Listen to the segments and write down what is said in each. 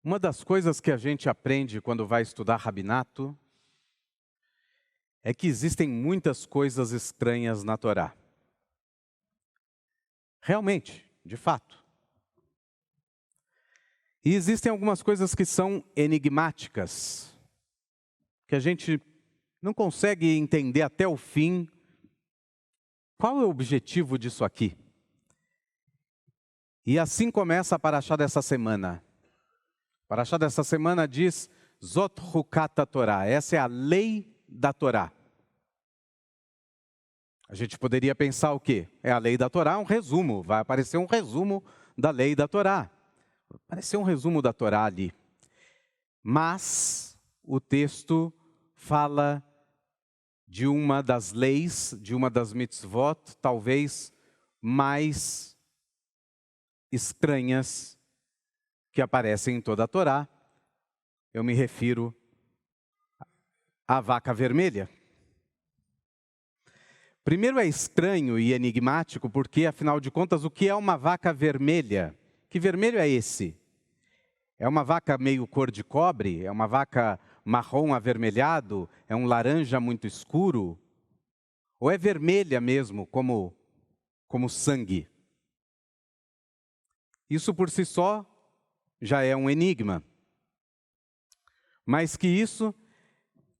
Uma das coisas que a gente aprende quando vai estudar rabinato é que existem muitas coisas estranhas na Torá. Realmente, de fato. E existem algumas coisas que são enigmáticas, que a gente não consegue entender até o fim qual é o objetivo disso aqui. E assim começa a paraxá dessa semana. A paraxá dessa semana diz Zot Hukat Torá. Essa é a lei da Torá. A gente poderia pensar o quê? É a lei da Torá, um resumo. Vai aparecer um resumo da lei da Torá. Vai aparecer um resumo da Torá ali. Mas o texto fala de uma das leis, de uma das mitzvot, talvez mais estranhas que aparecem em toda a Torá. Eu me refiro à vaca vermelha. Primeiro é estranho e enigmático porque, afinal de contas, o que é uma vaca vermelha? Que vermelho é esse? É uma vaca meio cor de cobre? É uma vaca marrom avermelhado? É um laranja muito escuro? Ou é vermelha mesmo, como sangue? Isso por si só já é um enigma. Mais que isso,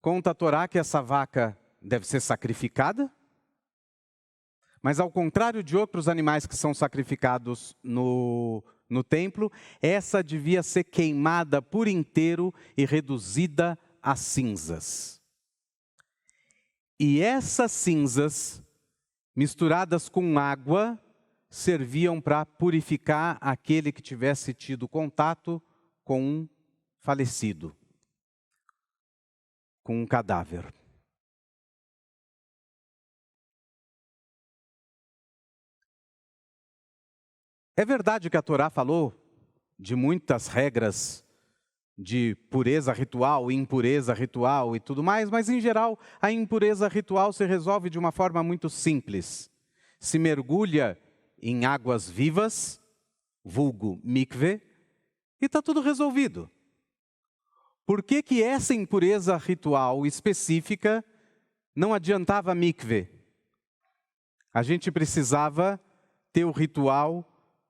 conta a Torá que essa vaca deve ser sacrificada. Mas ao contrário de outros animais que são sacrificados no templo, essa devia ser queimada por inteiro e reduzida a cinzas. E essas cinzas, misturadas com água, serviam para purificar aquele que tivesse tido contato com um falecido, com um cadáver. É verdade que a Torá falou de muitas regras de pureza ritual, impureza ritual e tudo mais, mas em geral a impureza ritual se resolve de uma forma muito simples. Se mergulha em águas vivas, vulgo mikve, e está tudo resolvido. Por que que essa impureza ritual específica não adiantava mikve? A gente precisava ter o ritual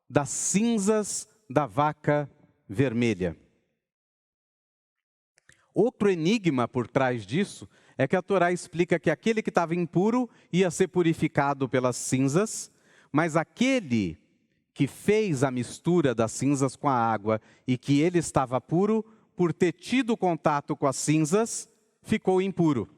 das cinzas da vaca vermelha. Outro enigma por trás disso é que a Torá explica que aquele que estava impuro ia ser purificado pelas cinzas, mas aquele que fez a mistura das cinzas com a água e que ele estava puro, por ter tido contato com as cinzas, ficou impuro.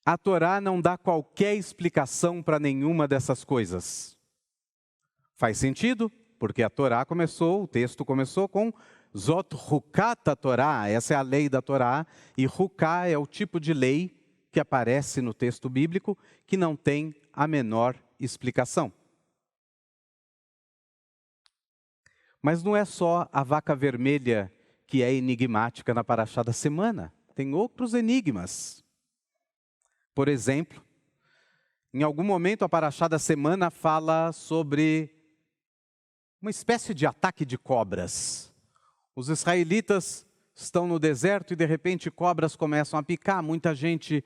A Torá não dá qualquer explicação para nenhuma dessas coisas. Faz sentido, porque a Torá começou, o texto começou com Zot Hukat Torá, essa é a lei da Torá, e Huká é o tipo de lei que aparece no texto bíblico que não tem a menor explicação. Mas não é só a vaca vermelha que é enigmática na paraxá da semana, tem outros enigmas. Por exemplo, em algum momento a paraxá da semana fala sobre uma espécie de ataque de cobras. Os israelitas estão no deserto e de repente cobras começam a picar. Muita gente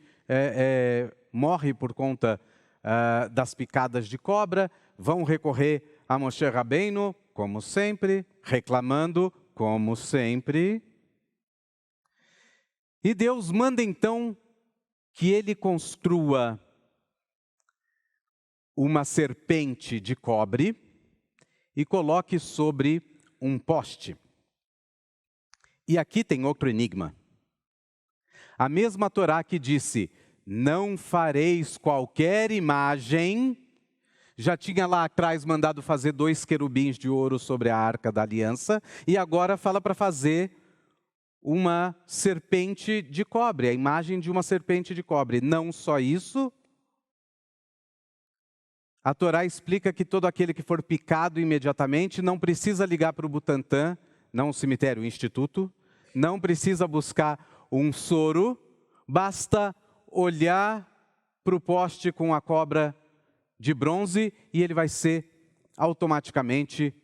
morre por conta das picadas de cobra. Vão recorrer a Moshe Rabbeinu, como sempre, reclamando, como sempre. E Deus manda então que ele construa uma serpente de cobre e coloque sobre um poste. E aqui tem outro enigma. A mesma Torá que disse, não fareis qualquer imagem, já tinha lá atrás mandado fazer 2 querubins de ouro sobre a arca da aliança, e agora fala para fazer uma serpente de cobre, a imagem de uma serpente de cobre. Não só isso, a Torá explica que todo aquele que for picado imediatamente não precisa ligar para o Butantã, não o cemitério, o instituto, não precisa buscar um soro, basta olhar para o poste com a cobra de bronze e ele vai ser automaticamente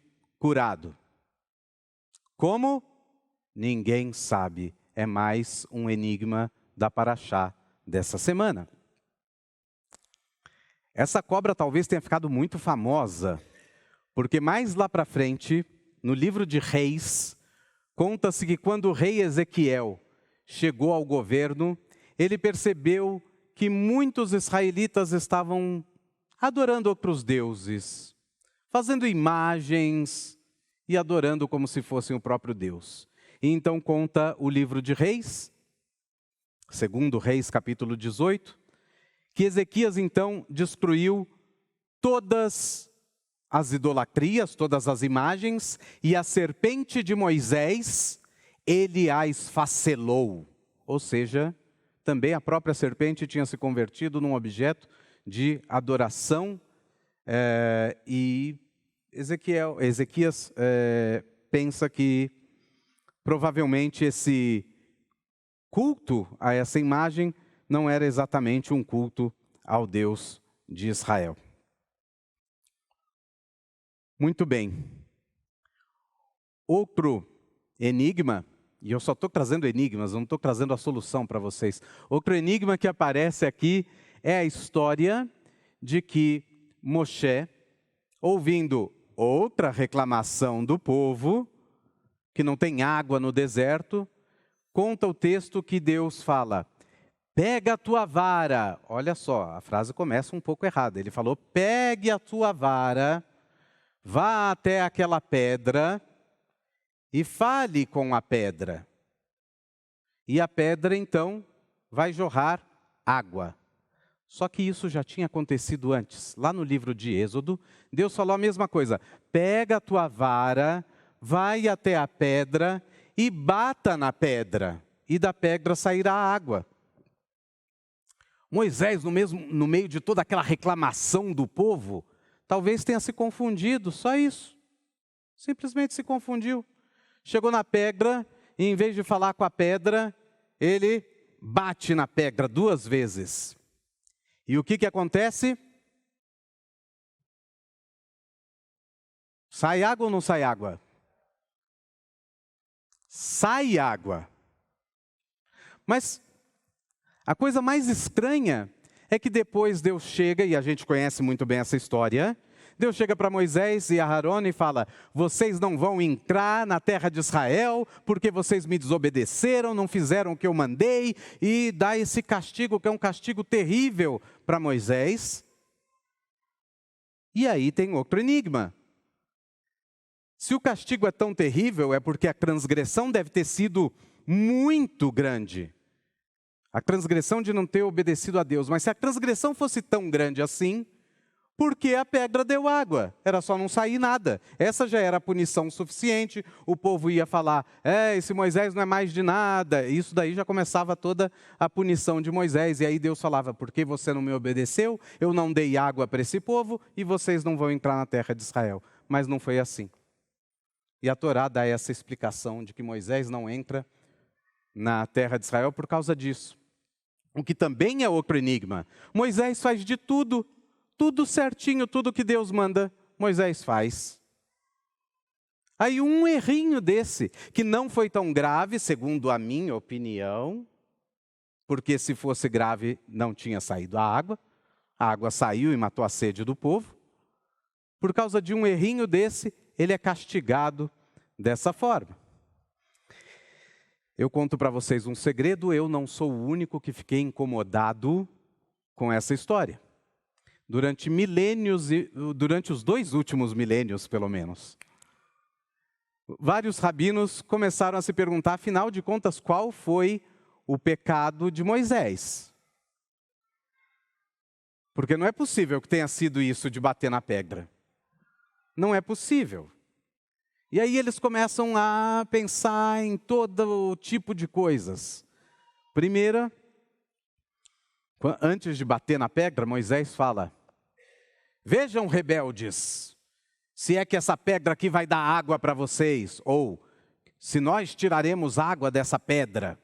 curado. Como? Ninguém sabe. É mais um enigma da Paraxá dessa semana. Essa cobra talvez tenha ficado muito famosa, porque mais lá para frente, no livro de Reis, conta-se que quando o rei Ezequiel chegou ao governo, ele percebeu que muitos israelitas estavam adorando outros deuses, fazendo imagens e adorando como se fossem o próprio Deus. E então conta o livro de Reis, segundo Reis capítulo 18, que Ezequias então destruiu todas as idolatrias, todas as imagens, e a serpente de Moisés, ele a esfacelou. Ou seja, também a própria serpente tinha se convertido num objeto de adoração, e Ezequias pensa que provavelmente esse culto a essa imagem não era exatamente um culto ao Deus de Israel. Muito bem. Outro enigma, e eu só estou trazendo enigmas, não estou trazendo a solução para vocês. Outro enigma que aparece aqui é a história de que Moshe, ouvindo outra reclamação do povo, que não tem água no deserto, conta o texto que Deus fala: pega a tua vara. Olha só, a frase começa um pouco errada. Ele falou: pegue a tua vara, vá até aquela pedra e fale com a pedra. E a pedra, então, vai jorrar água. Só que isso já tinha acontecido antes. Lá no livro de Êxodo, Deus falou a mesma coisa. Pega a tua vara, vai até a pedra e bata na pedra. E da pedra sairá água. Moisés, no meio de toda aquela reclamação do povo, talvez tenha se confundido, só isso. Simplesmente se confundiu. Chegou na pedra e, em vez de falar com a pedra, ele bate na pedra 2 vezes. E o que acontece? Sai água ou não sai água? Sai água. Mas a coisa mais estranha é que depois Deus chega, e a gente conhece muito bem essa história, Deus chega para Moisés e a Arão e fala: vocês não vão entrar na terra de Israel, porque vocês me desobedeceram, não fizeram o que eu mandei, e dá esse castigo, que é um castigo terrível para Moisés. E aí tem outro enigma. Se o castigo é tão terrível, é porque a transgressão deve ter sido muito grande. A transgressão de não ter obedecido a Deus. Mas se a transgressão fosse tão grande assim, por que a pedra deu água? Era só não sair nada. Essa já era a punição suficiente. O povo ia falar: esse Moisés não é mais de nada. Isso daí já começava toda a punição de Moisés. E aí Deus falava: porque você não me obedeceu, eu não dei água para esse povo e vocês não vão entrar na terra de Israel. Mas não foi assim. E a Torá dá essa explicação de que Moisés não entra na terra de Israel por causa disso. O que também é outro enigma. Moisés faz de tudo certinho, tudo que Deus manda, Moisés faz. Aí um errinho desse, que não foi tão grave, segundo a minha opinião, porque se fosse grave não tinha saído a água saiu e matou a sede do povo. Por causa de um errinho desse, ele é castigado dessa forma. Eu conto para vocês um segredo, eu não sou o único que fiquei incomodado com essa história. Durante milênios, durante os 2 últimos milênios, pelo menos, vários rabinos começaram a se perguntar, afinal de contas, qual foi o pecado de Moisés? Porque não é possível que tenha sido isso de bater na pedra. Não é possível. E aí eles começam a pensar em todo tipo de coisas. Primeira, antes de bater na pedra, Moisés fala: vejam, rebeldes, se é que essa pedra aqui vai dar água para vocês, ou se nós tiraremos água dessa pedra.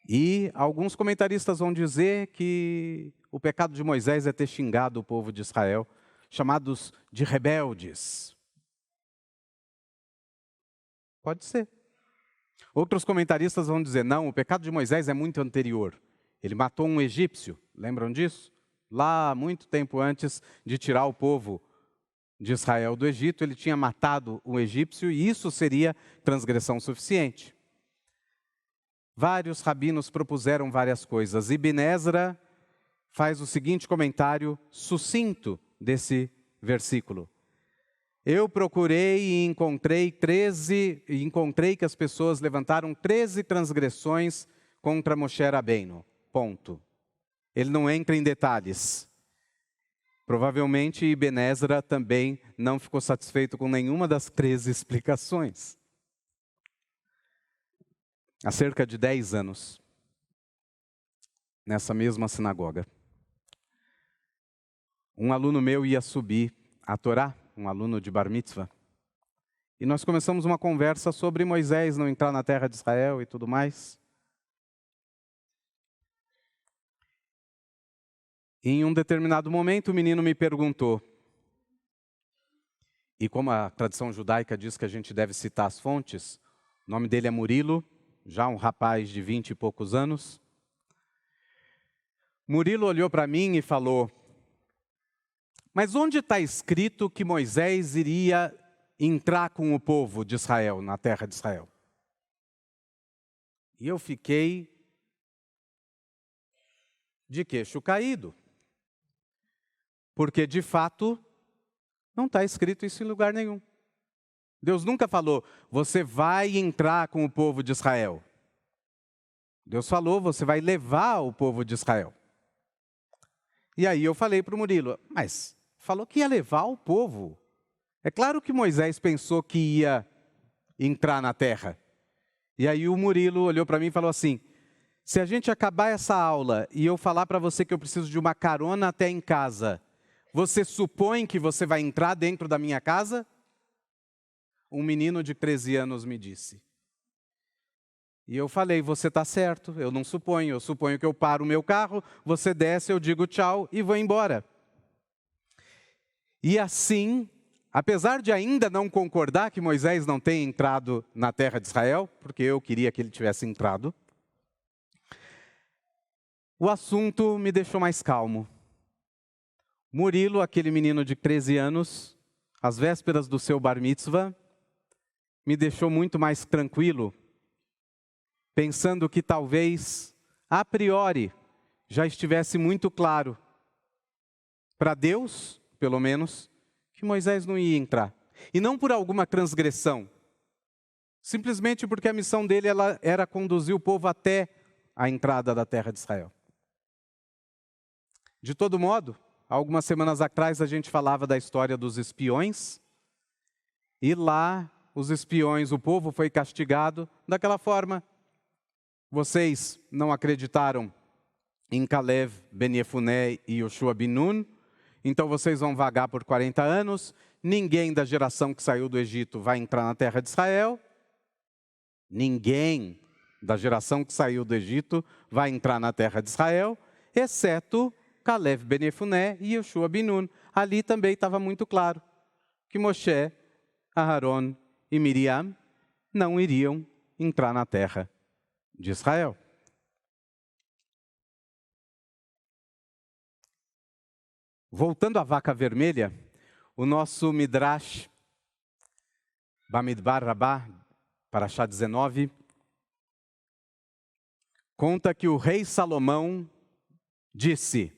E alguns comentaristas vão dizer que o pecado de Moisés é ter xingado o povo de Israel, chamados de rebeldes. Pode ser. Outros comentaristas vão dizer, não, o pecado de Moisés é muito anterior. Ele matou um egípcio, lembram disso? Lá, muito tempo antes de tirar o povo de Israel do Egito, ele tinha matado um egípcio e isso seria transgressão suficiente. Vários rabinos propuseram várias coisas. Ibn Ezra faz o seguinte comentário sucinto desse versículo. Eu procurei e encontrei que as pessoas levantaram 13 transgressões contra Moshe Rabbeinu. Ponto. Ele não entra em detalhes. Provavelmente Ibn Ezra também não ficou satisfeito com nenhuma das 13 explicações. Há cerca de 10 anos, nessa mesma sinagoga, um aluno meu ia subir a Torá, um aluno de Bar Mitzvah, e nós começamos uma conversa sobre Moisés não entrar na terra de Israel e tudo mais. E em um determinado momento o menino me perguntou, e como a tradição judaica diz que a gente deve citar as fontes, o nome dele é Murilo, já um rapaz de 20 e poucos anos. Murilo olhou para mim e falou, mas onde está escrito que Moisés iria entrar com o povo de Israel, na terra de Israel? E eu fiquei de queixo caído. Porque, de fato, não está escrito isso em lugar nenhum. Deus nunca falou, você vai entrar com o povo de Israel. Deus falou, você vai levar o povo de Israel. E aí eu falei para o Murilo, mas falou que ia levar o povo. É claro que Moisés pensou que ia entrar na terra. E aí o Murilo olhou para mim e falou assim, se a gente acabar essa aula e eu falar para você que eu preciso de uma carona até em casa, você supõe que você vai entrar dentro da minha casa? Um menino de 13 anos me disse. E eu falei, você está certo, eu não suponho. Eu suponho que eu paro o meu carro, você desce, eu digo tchau e vou embora. E assim, apesar de ainda não concordar que Moisés não tenha entrado na terra de Israel, porque eu queria que ele tivesse entrado, o assunto me deixou mais calmo. Murilo, aquele menino de 13 anos, às vésperas do seu bar mitzvah, me deixou muito mais tranquilo, pensando que talvez, a priori, já estivesse muito claro, para Deus, pelo menos, que Moisés não ia entrar. E não por alguma transgressão, simplesmente porque a missão dele era conduzir o povo até a entrada da terra de Israel. De todo modo, algumas semanas atrás a gente falava da história dos espiões, e lá os espiões, o povo foi castigado daquela forma. Vocês não acreditaram em Caleb ben Yefuné e Yoshua bin Nun, então vocês vão vagar por 40 anos, ninguém da geração que saiu do Egito vai entrar na terra de Israel, ninguém da geração que saiu do Egito vai entrar na terra de Israel, exceto Caleb ben Yefuné e Yoshua bin Nun. Ali também estava muito claro que Moshe, Aharon e Miriam não iriam entrar na terra de Israel. Voltando à vaca vermelha, o nosso Midrash, Bamidbar Rabbah, Parashá 19, conta que o rei Salomão disse,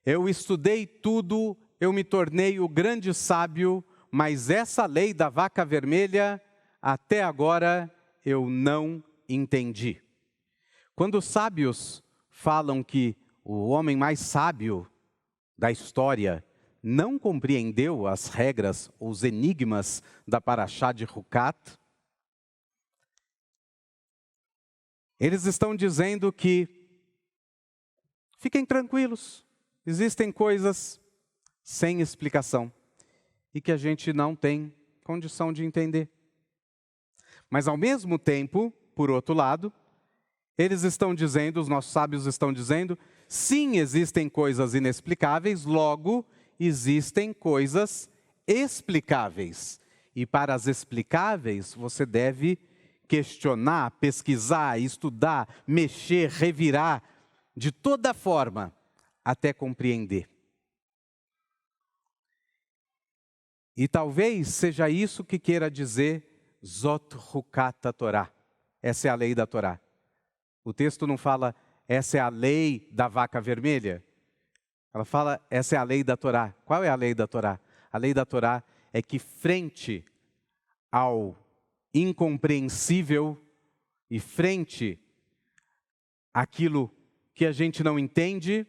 eu estudei tudo, eu me tornei o grande sábio, mas essa lei da vaca vermelha, até agora eu não entendi. Quando os sábios falam que o homem mais sábio da história não compreendeu as regras, os enigmas da Parashá de Hukat, eles estão dizendo que fiquem tranquilos, existem coisas sem explicação e que a gente não tem condição de entender. Mas ao mesmo tempo, por outro lado, eles estão dizendo, os nossos sábios estão dizendo, sim, existem coisas inexplicáveis, logo existem coisas explicáveis. E para as explicáveis, você deve questionar, pesquisar, estudar, mexer, revirar, de toda forma, até compreender. E talvez seja isso que queira dizer Zot Hukat Torá. Essa é a lei da Torá. O texto não fala, essa é a lei da vaca vermelha. Ela fala, essa é a lei da Torá. Qual é a lei da Torá? A lei da Torá é que frente ao incompreensível e frente àquilo que a gente não entende,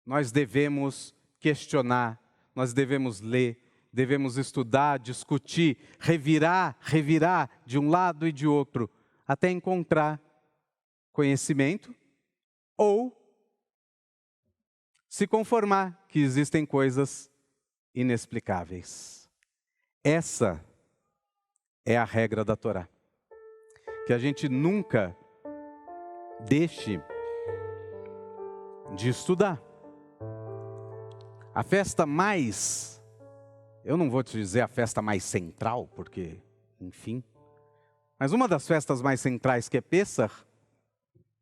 nós devemos questionar, nós devemos ler, devemos estudar, discutir, revirar de um lado e de outro, até encontrar conhecimento ou se conformar que existem coisas inexplicáveis. Essa é a regra da Torá. Que a gente nunca deixe de estudar. A festa mais, eu não vou te dizer a festa mais central, porque, enfim, mas uma das festas mais centrais, que é Pêssar,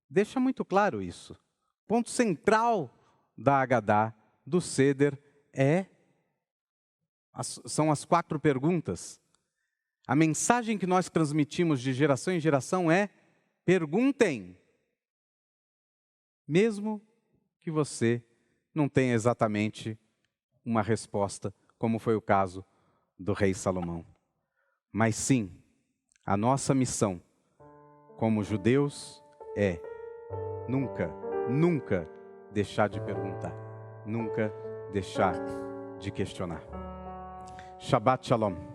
deixa muito claro isso. O ponto central da Agadá, do Seder, são as 4 perguntas. A mensagem que nós transmitimos de geração em geração é: perguntem, mesmo que você não tenha exatamente uma resposta, como foi o caso do rei Salomão. Mas sim, a nossa missão como judeus é nunca deixar de perguntar, nunca deixar de questionar. Shabbat Shalom.